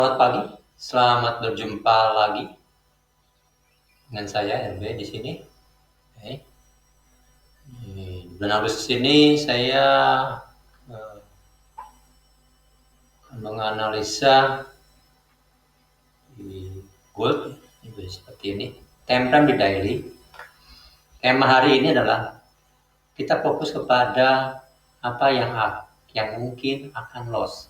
Selamat pagi, selamat berjumpa lagi dengan saya RB di sini. Oke. Di bulan Agustus ini saya eh, menganalisa di gold seperti ini. Time frame di daily. Tema hari ini adalah kita fokus kepada apa yang mungkin akan loss.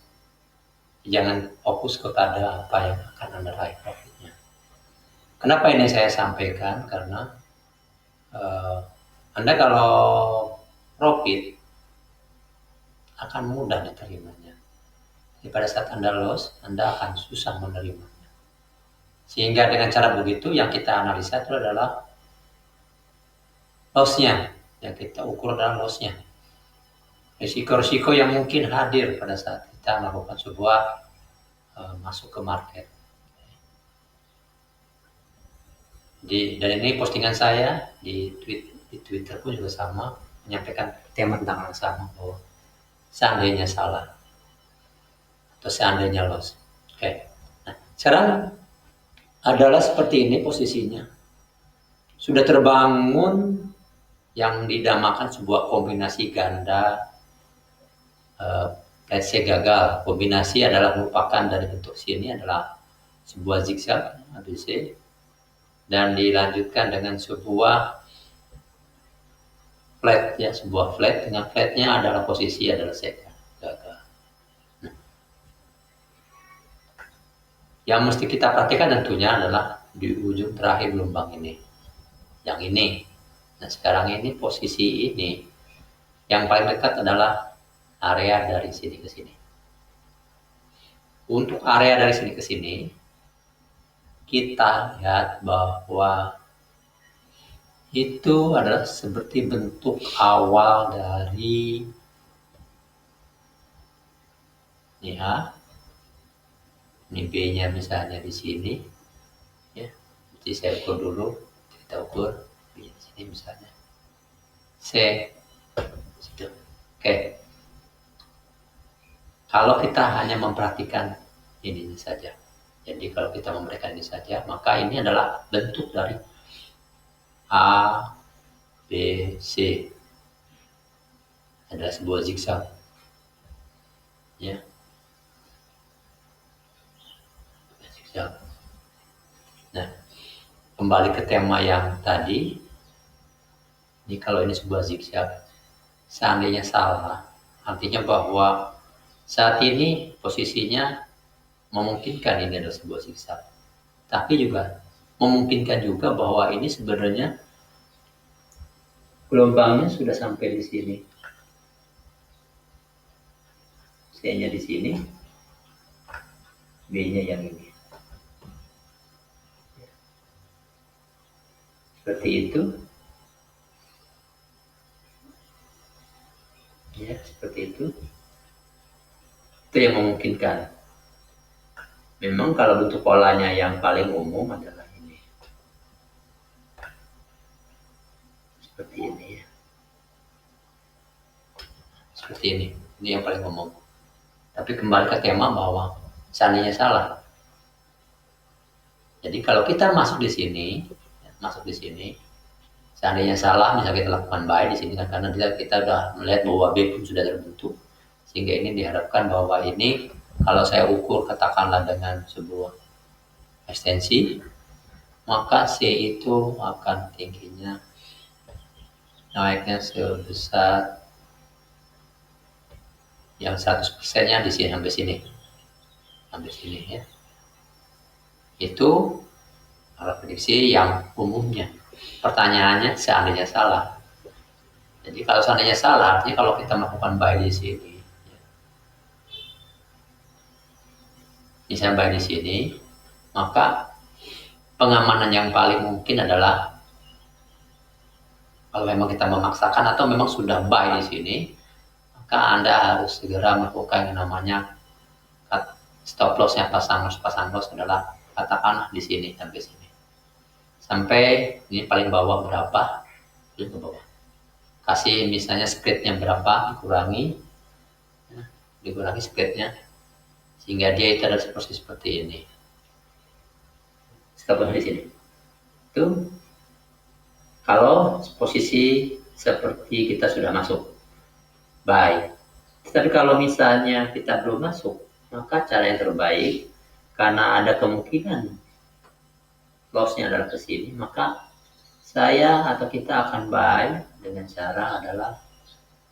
Jangan fokus kepada apa yang akan Anda raih profitnya. Kenapa ini saya sampaikan? Karena Anda kalau profit akan mudah diterimanya. Jadi pada saat Anda loss, Anda akan susah menerimanya. Sehingga dengan cara begitu yang kita analisa itu adalah loss-nya. Yang kita ukur adalah loss-nya. Risiko-risiko yang mungkin hadir pada saat kita melakukan sebuah masuk ke market. Dan ini postingan saya di Twitter pun juga sama, menyampaikan tema tentang yang sama, bahwa seandainya salah atau seandainya loss. Oke. Nah, sekarang adalah seperti ini posisinya. Sudah terbangun yang dinamakan sebuah kombinasi ganda. Let's say gagal. Kombinasi adalah merupakan dari bentuk sini adalah sebuah zigzag ABC dan dilanjutkan dengan sebuah flat, ya, sebuah flat. Dengan flatnya adalah posisi adalah gagal. Nah, yang mesti kita perhatikan tentunya adalah di ujung terakhir gelombang ini, yang ini. Nah, sekarang ini posisi ini yang paling dekat adalah area dari sini ke sini. Untuk area dari sini ke sini, kita lihat bahwa itu adalah seperti bentuk awal dari ini A, ini B-nya misalnya di sini, ya. Jadi saya ukur dulu, kita ukur B di sini misalnya C, situ. Oke. Kalau kita hanya memperhatikan ini saja, jadi kalau kita memperhatikan ini saja, maka ini adalah bentuk dari A, B, C. Adalah sebuah zigzag. Ya. Zigzag. Nah, kembali ke tema yang tadi. Ini kalau ini sebuah zigzag, seandainya salah, artinya bahwa saat ini posisinya memungkinkan ini adalah sebuah zigzag. Tapi juga memungkinkan juga bahwa ini sebenarnya gelombangnya sudah sampai di sini. C-nya di sini, B-nya yang ini. Seperti itu. Ya, seperti itu. Itu yang memungkinkan. Memang kalau bentuk polanya yang paling umum adalah ini. Seperti ini ya. Seperti ini. Ini yang paling umum. Tapi kembali ke tema bahwa seandainya salah. Jadi kalau kita masuk di sini, seandainya salah, misalnya kita lakukan buy di sini kan, karena kita sudah melihat bahwa B pun sudah terbentuk, sehingga ini diharapkan bahwa ini kalau saya ukur katakanlah dengan sebuah ekstensi, maka C itu akan tingginya naiknya sebesar yang 100%-nya di sini sampai sini ya. Itu kalau prediksi yang umumnya. Pertanyaannya seandainya salah. Jadi kalau seandainya salah, artinya kalau kita melakukan buy di sini, misalnya buy di sini, maka pengamanan yang paling mungkin adalah kalau memang kita memaksakan atau memang sudah buy di sini, maka Anda harus segera melakukan yang namanya stop loss-nya, pasang loss adalah katakanlah di sini sampai sini. Sampai ini paling bawah berapa? Ke bawah. Kasih misalnya spread-nya berapa, dikurangi spread-nya sehingga dia itu adalah seperti ini. Stop di sini. Itu kalau posisi seperti kita sudah masuk. Baik. Tapi kalau misalnya kita belum masuk, maka cara yang terbaik, karena ada kemungkinan loss-nya adalah ke sini, maka saya atau kita akan buy dengan cara adalah,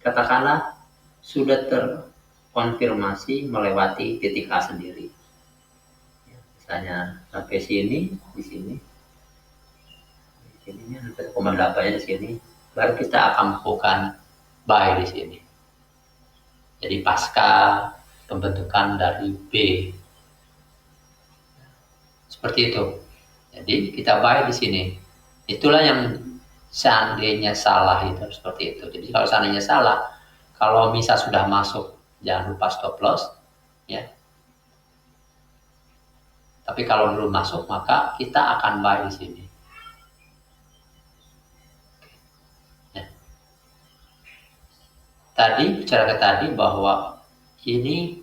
katakanlah sudah terkonfirmasi melewati titik A sendiri. Misalnya sampai sini, di sini, ini 1,8 di sini, baru kita akan melakukan buy di sini. Jadi pasca pembentukan dari B, seperti itu. Jadi kita buy di sini. Itulah yang seandainya salah itu seperti itu. Jadi kalau seandainya salah, kalau misal sudah masuk, jangan lupa stop loss, ya. Tapi kalau belum masuk, maka kita akan buy di sini. Tadi bicara ke tadi bahwa ini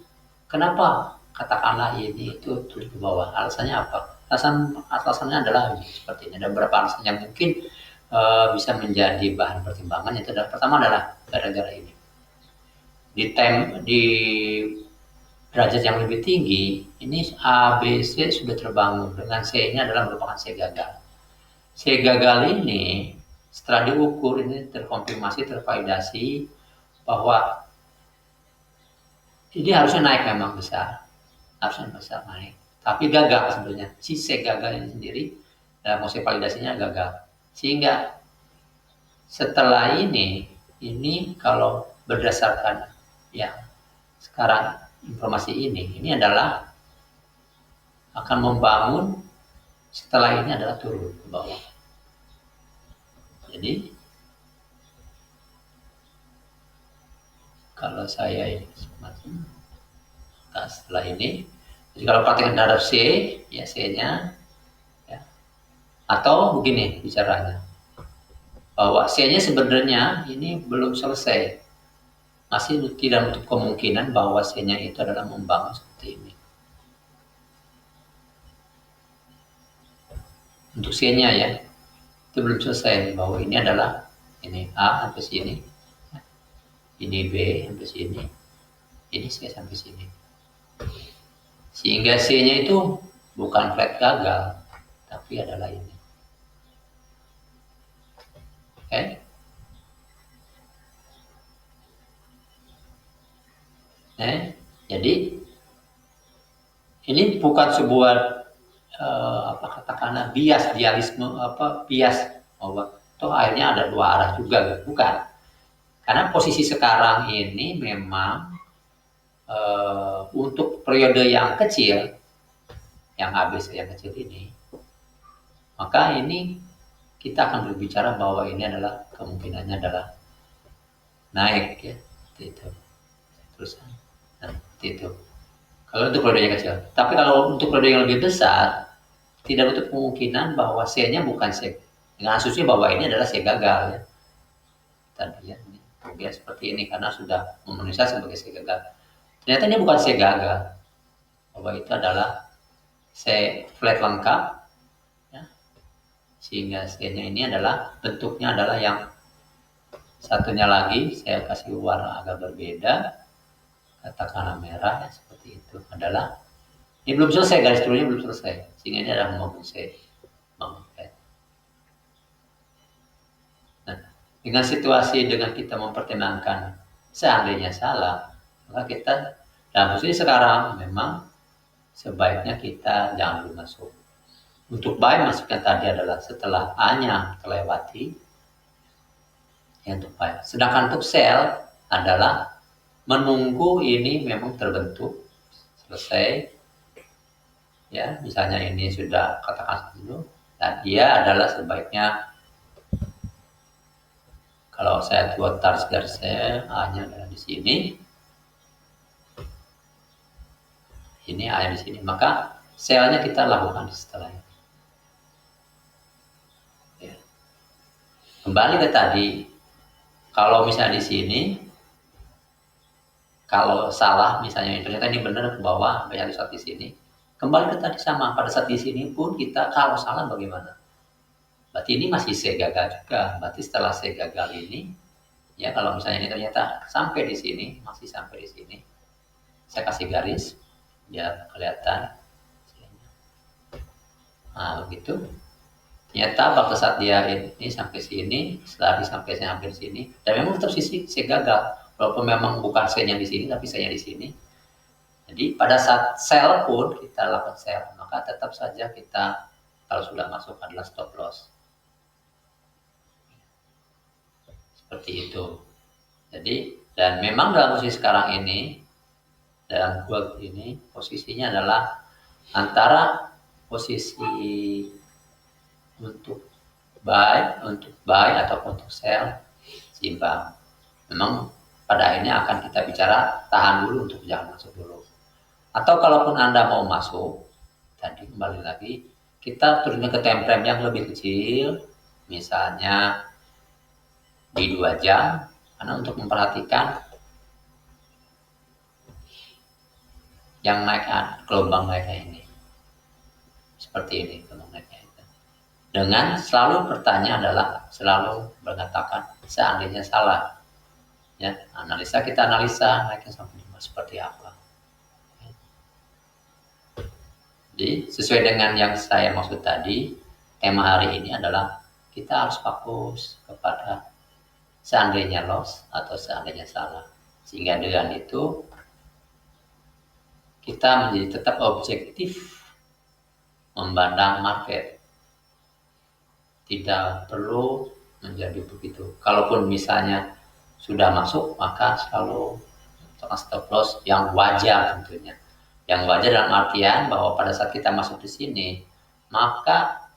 kenapa katakanlah ini itu turun ke bawah, alasannya apa? Alasannya adalah seperti ini. Ada beberapa alasan yang mungkin bisa menjadi bahan pertimbangan. Itu adalah, pertama adalah gara-gara ini di derajat yang lebih tinggi, ini A, B, C sudah terbangun, dengan C-nya adalah merupakan C gagal. C gagal ini setelah diukur, ini terkonfirmasi, tervalidasi bahwa ini harusnya naik, memang besar, harusnya besar naik, tapi gagal sebenarnya. Si C gagal ini sendiri dalam proses validasinya gagal, sehingga setelah ini kalau berdasarkan yang sekarang informasi ini adalah akan membangun, setelah ini adalah turun ke bawah. Jadi kalau saya ini setelah ini, jadi kalau praktek terhadap C, ya C-nya, ya. Atau begini bicaranya, bahwa C-nya sebenarnya ini belum selesai, masih tidak menutup kemungkinan bahwa C-nya itu adalah membangun seperti ini. Untuk C-nya ya, itu belum selesai, bahwa ini adalah ini A sampai sini, ini B sampai sini, ini C sampai sini. Sehingga C-nya itu bukan flat gagal, tapi adalah ini. Oke? Jadi ini bukan sebuah katakanlah bias bahwa toh akhirnya ada dua arah juga, bukan. Karena posisi sekarang ini memang untuk periode yang kecil, yang ABC yang kecil ini, maka ini kita akan berbicara bahwa ini adalah kemungkinannya adalah naik, ya, itu terus, nah, itu kalau untuk periode yang kecil. Tapi kalau untuk periode yang lebih besar, tidak untuk kemungkinan bahwa C-nya bukan C, dengan asumsi bahwa ini adalah C gagal, ya. Tadi ya, kemudian seperti ini karena sudah memenuhi syarat sebagai C gagal. Ternyata ini bukan C gagal, bahwa itu adalah C flat lengkap, ya. Sehingga C-nya ini adalah bentuknya adalah yang satunya lagi, saya kasih warna agak berbeda, katakanlah merah, ya, seperti itu adalah ini belum selesai, garis turunnya belum selesai, sehingga ini adalah membangun C, membangun flat. Nah, dengan situasi dengan kita mempertimbangkan seandainya salah, maka kita dalam posisi sekarang memang sebaiknya kita jangan dulu masuk. Untuk buy masuknya tadi adalah setelah A-nya terlewati, ya, untuk buy. Sedangkan untuk sell adalah menunggu ini memang terbentuk selesai, ya, misalnya ini sudah katakan dulu, dan dia adalah sebaiknya, kalau saya buat garis saya, A-nya adalah di sini, ini A di sini, maka sell-nya kita lakukan setelah ini. Ya. Kembali ke tadi, kalau misalnya di sini Kalau salah misalnya ternyata ini benar ke bawah sampai satu saat di sini, kembali ke tadi sama pada saat di sini pun kita kalau salah bagaimana? Berarti ini masih saya gagal juga. Berarti setelah saya gagal ini, ya kalau misalnya ini ternyata sampai di sini, masih sampai di sini, saya kasih garis biar kelihatan. Nah begitu. Ternyata pada saat dia ini sampai sini, setelah sampai saya hampir sini, dan memang tetap sisi saya gagal. Walaupun memang bukan saya di sini, tapi saya di sini. Jadi pada saat sell pun kita lakukan sell, maka tetap saja kita kalau sudah masuk adalah stop loss. Seperti itu. Jadi dan memang dalam posisi sekarang ini, dalam gold ini posisinya adalah antara posisi untuk buy ataupun untuk sell seimbang. Memang pada akhirnya akan kita bicara tahan dulu untuk jangan masuk dulu. Atau kalaupun Anda mau masuk, tadi kembali lagi kita turunnya ke time frame yang lebih kecil, misalnya di 2 jam, karena untuk memperhatikan yang naik gelombang naiknya ini. Seperti ini gelombang naiknya itu. Dengan selalu pertanyaan adalah selalu mengatakan seandainya salah. Ya, kita analisa naiknya sampai seperti apa. Jadi sesuai dengan yang saya maksud tadi, tema hari ini adalah kita harus fokus kepada seandainya loss atau seandainya salah. Sehingga dengan itu kita menjadi tetap objektif memandang market. Tidak perlu menjadi begitu. Kalaupun misalnya sudah masuk, maka selalu stop loss yang wajar tentunya. Yang wajar dalam artian bahwa pada saat kita masuk di sini, maka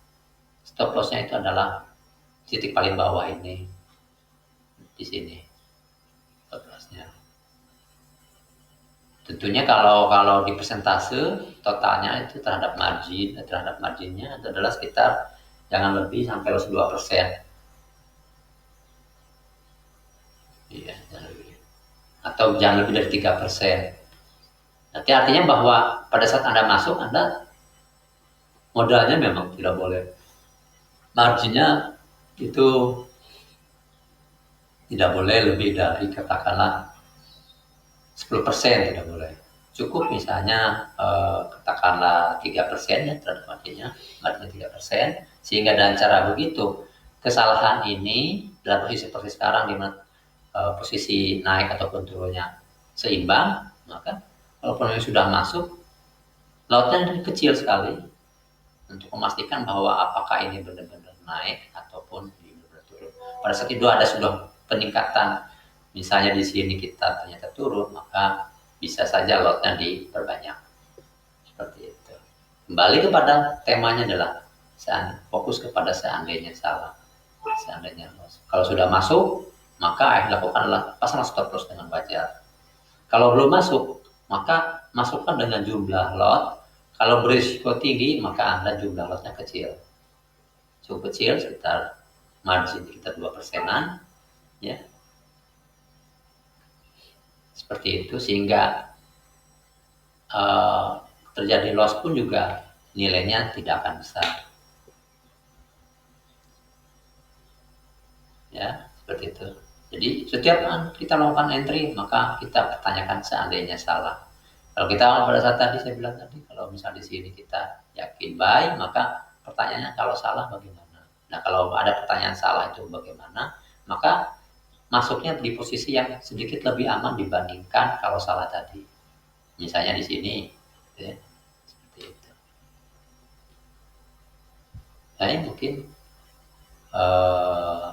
stop lossnya itu adalah titik paling bawah ini, di sini stop lossnya. Tentunya kalau di persentase totalnya itu terhadap marginnya itu adalah sekitar jangan lebih sampai 2%. Iya, atau jangan lebih dari 3%. Nanti artinya bahwa pada saat Anda masuk, Anda modalnya memang tidak boleh. Marginnya itu tidak boleh lebih dari katakanlah 10%, tidak boleh. Cukup misalnya katakanlah 3% ya terhadap marginnya 3%. Sehingga dengan cara begitu, kesalahan ini dalam posisi seperti sekarang di mana posisi naik ataupun turunnya seimbang, maka walaupun sudah masuk, lautnya kecil sekali untuk memastikan bahwa apakah ini benar-benar naik ataupun benar-benar turun. Pada saat itu ada sudah peningkatan, misalnya di sini kita ternyata turun, maka bisa saja lotnya diperbanyak. Seperti itu. Kembali kepada temanya adalah fokus kepada seandainya salah, seandainya loss. Kalau sudah masuk, maka yang dilakukan adalah pasang stop loss dengan wajar. Kalau belum masuk, maka masukkan dengan jumlah lot. Kalau berisiko tinggi, maka Anda jumlah lotnya kecil. Cukup kecil, sekitar margin kita 2%-an. Ya. Seperti itu, sehingga terjadi loss pun juga nilainya tidak akan besar. Ya, seperti itu. Jadi setiap kita melakukan entry, maka kita pertanyakan seandainya salah. Kalau kita pada saat tadi saya bilang tadi, kalau misal di sini kita yakin buy, maka pertanyaannya kalau salah bagaimana? Nah, kalau ada pertanyaan salah itu bagaimana? Maka masuknya di posisi yang sedikit lebih aman dibandingkan kalau salah tadi. Misalnya di sini, ya, seperti itu. Nah, mungkin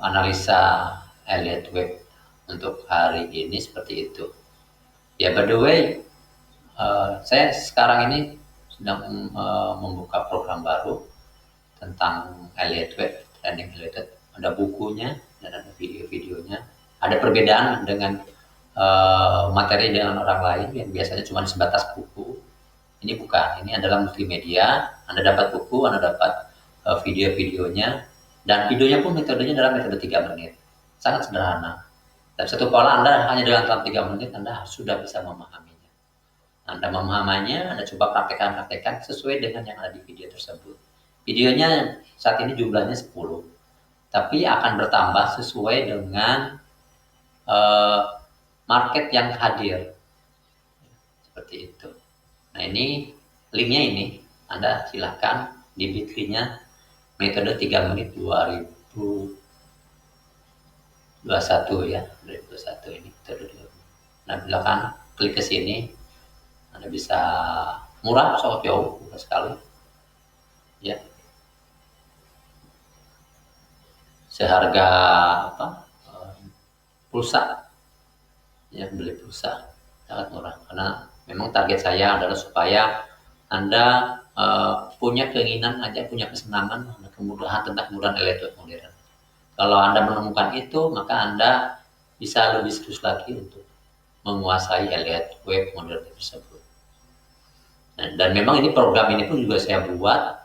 analisa Elliott Wave untuk hari ini seperti itu. Ya, by the way, saya sekarang ini sedang membuka program baru tentang Elliott Wave, training Elliott Wave. Ada bukunya dan ada video-videonya. Ada perbedaan dengan materi dengan orang lain yang biasanya cuma sebatas buku. Ini bukan, ini adalah multimedia. Anda dapat buku, Anda dapat video-videonya, dan videonya pun metodenya adalah metode 3 menit. Sangat sederhana. Dan satu pola Anda hanya dalam 3 menit Anda sudah bisa memahaminya. Anda memahaminya, Anda coba praktekkan sesuai dengan yang ada di video tersebut. Videonya saat ini jumlahnya 10, tapi akan bertambah sesuai dengan market yang hadir. Seperti itu. Nah ini linknya ini, Anda silahkan di Bitly-nya metode 3 menit 2021 ya, 2021 ini metode 2 menit. Nah silakan klik ke sini, Anda bisa murah, sangat jauh, murah sekali ya, seharga pulsa ya, beli pulsa sangat murah, karena memang target saya adalah supaya Anda punya keinginan aja, punya kesenangan, kemudahan tentang kemudahan elektronik modern. Kalau Anda menemukan itu, maka Anda bisa lebih serius lagi untuk menguasai Elliott Wave modern tersebut. Dan memang ini program ini pun juga saya buat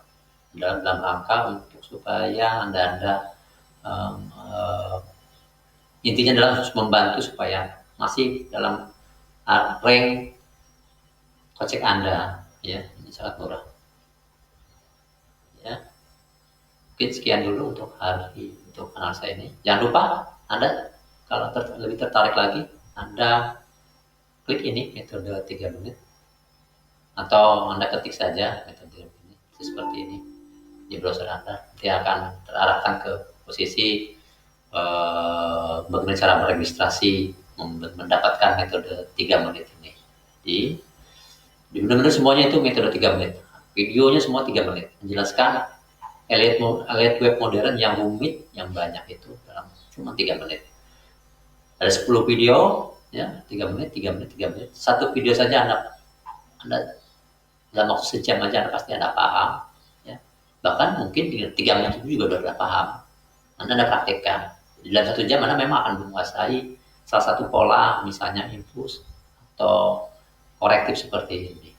dalam rangka untuk supaya Anda intinya adalah membantu supaya masih dalam rank kocek Anda ya, ini sangat murah ya. Mungkin sekian dulu untuk hari untuk analisa ini. Jangan lupa Anda kalau lebih tertarik lagi, Anda klik ini metode 3 menit atau Anda ketik saja metode 3 menit seperti ini di browser Anda, nanti akan terarahkan ke posisi bagaimana cara meregistrasi mendapatkan metode 3 menit ini. Di benar-benar semuanya itu metode 3 menit. Videonya semua 3 menit. Menjelaskan Elliott Wave modern yang rumit, yang banyak itu dalam cuma 3 menit. Ada 10 video, ya 3 menit, 3 menit, 3 menit. Satu video saja Anda dalam waktu sejam aja pasti Anda paham. Ya. Bahkan mungkin 3 menit itu juga sudah paham. Anda praktekkan. Dalam 1 jam Anda memang akan menguasai salah satu pola, misalnya infus atau korektif seperti ini.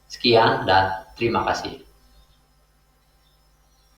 Sekian dan terima kasih.